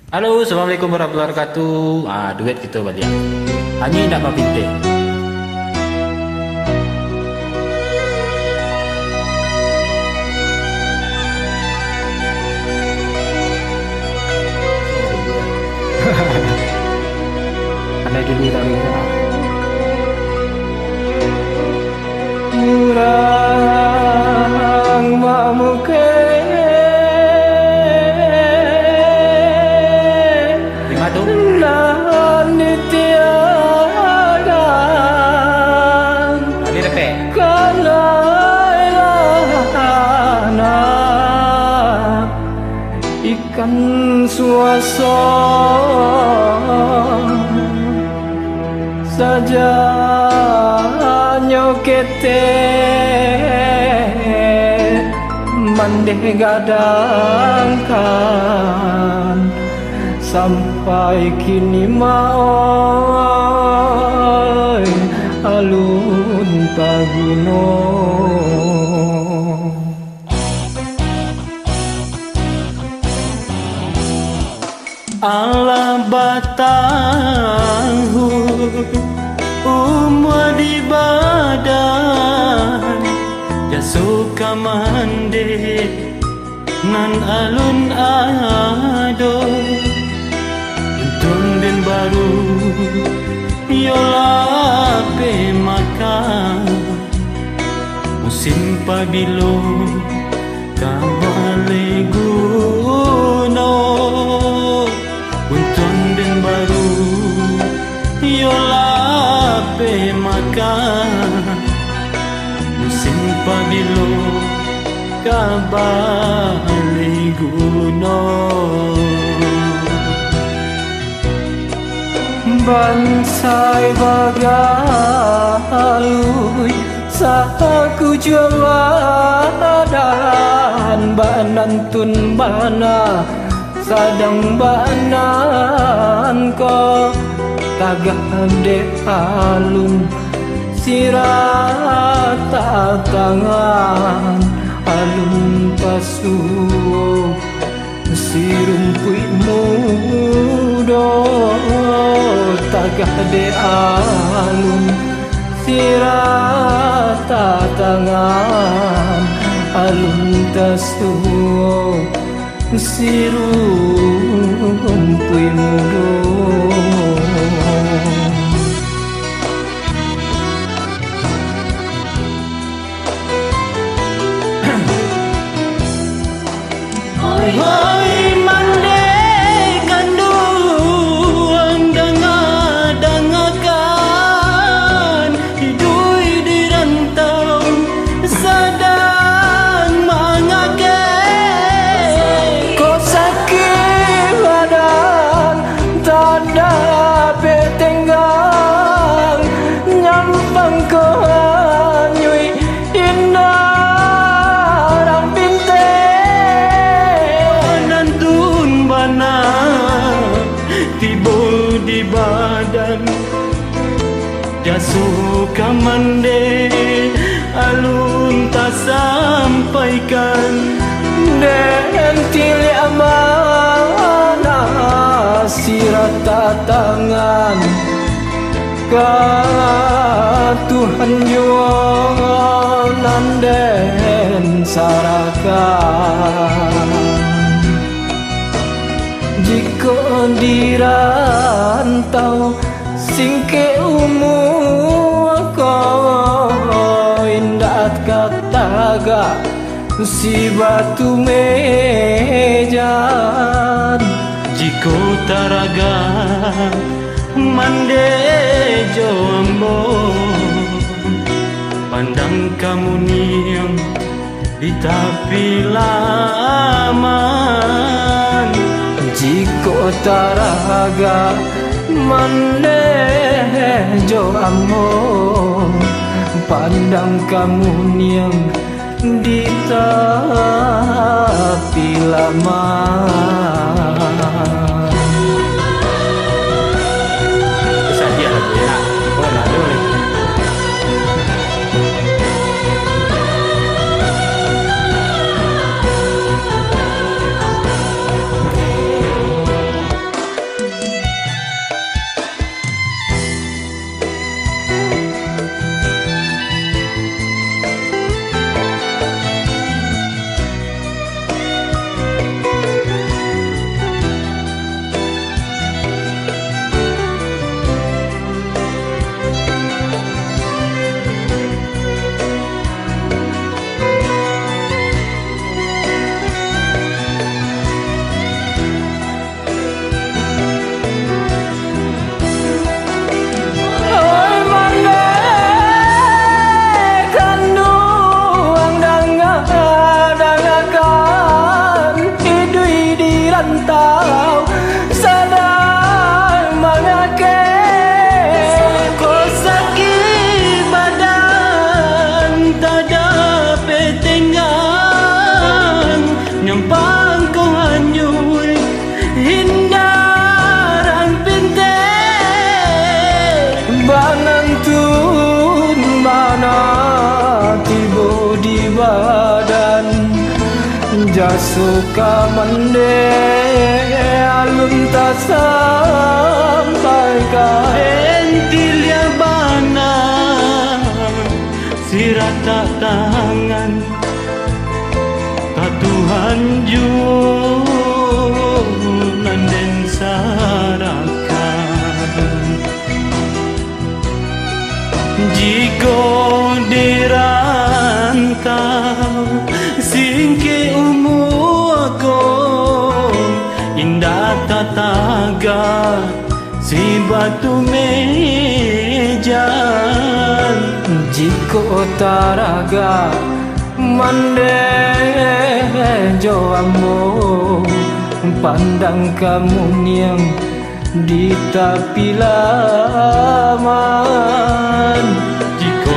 Halo, Assalamualaikum warahmatullahi wabarakatuh. Duet kita balik. Hanya nak mapinte. Andai dulu tak bisa. Kurang mamuke. Ikan suaso saja nyokete mandeh gadangkan sampai kini mau alun taguno. Allah batahu umwa di badan jasuka mande nan alun ado untung den baru yola pe makan musim pabilo kabale guno untung den baru yola pe makan musim pabilo kabale guno bansai bagalui saku jeladan banantun bana sadang banan ko tagah de alun sirata tangan alun pasuo sirumpui mudo tagah de alun sirata tangan alun tasuo sirumpui mudo. Hai mande kanduan danga-dangakan hidui di rantau sadang mangake ko sakit badan tada betenggang nyampang ko nyui indah timbul di badan jasuka mande alun tak sampaikan dan tili amanah sirata tangan ka Tuhan jualan dan sarakan jika dirantau singke umur ko indat kataga si batu mejan jika taraga mande jombo pandang kamu niang di tapi laman jiko taraga mande jo amo pandang kamu niang di tapi laman. Saja ya, oh lalu. sadar mangake ko sakit badan tak dapat tenggang nyampang ko hanyut hindaran pinte banantun mana tiba di badan jasuka mande alun tak sampai ka Entilia bana sirata tangan katuhan junan den sarakan jika dirantau singke umuago indah tataga si batu mejan jika taraga mande joamu pandang kamu yang di tepi laman jika